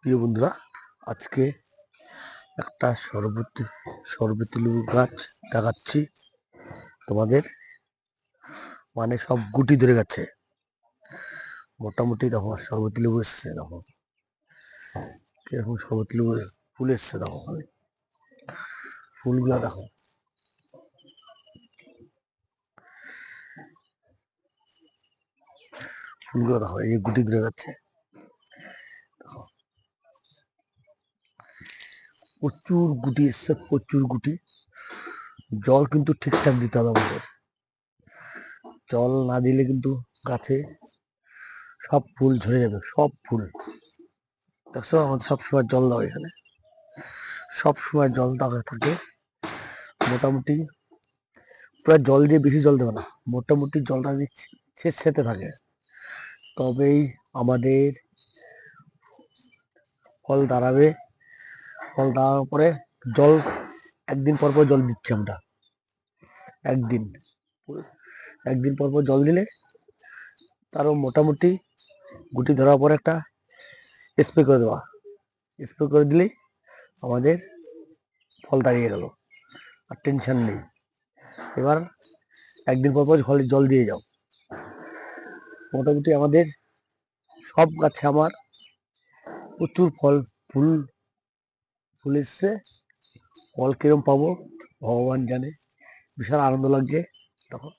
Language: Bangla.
প্রিয় বন্ধুরা, আজকে একটা শরবতি লেবু গাছ দেখাচ্ছি তোমাদের। মানে সব গুটি ধরে গেছে মোটামুটি। দেখো শরবতি লেবু এসছে, দেখো কিরকম শরবতি লেবু ফুল এসছে। দেখো ফুলগুলো দেখো, ফুলগুলো দেখো, এই গুটি ধরে গেছে। প্রচুর গুটি এসছে, প্রচুর গুটি। জল কিন্তু ঠিকঠাক দিতে হবে আমাদের। জল না দিলে কিন্তু গাছে সব ফুল ঝরে যাবে, সব ফুল। দেখছো আমাদের সবসময় জল দাও, এখানে সব সময় জল দেওয়া থাকে। মোটামুটি পুরো জল দিয়ে বেশি জল দেবে না, মোটামুটি জলটা সেতে থাকে, তবেই আমাদের ফল দাঁড়াবে। ফল দাঁড়ানোর পরে জল একদিন পর পর জল দিচ্ছি আমরা। একদিন একদিন পর পর জল দিলে তারও মোটামুটি গুটি ধরার পর একটা স্প্রে করে দেওয়া। স্প্রে করে দিলেই আমাদের ফল দাঁড়িয়ে গেল, আর টেনশন নেই। এবার একদিন পর পর জল দিয়ে যাও। মোটামুটি আমাদের সব গাছে আমার প্রচুর ফুল ফুল এসছে। ফল কিরম পাবো ভগবান জানে, বিশাল আনন্দ লাগছে তখন।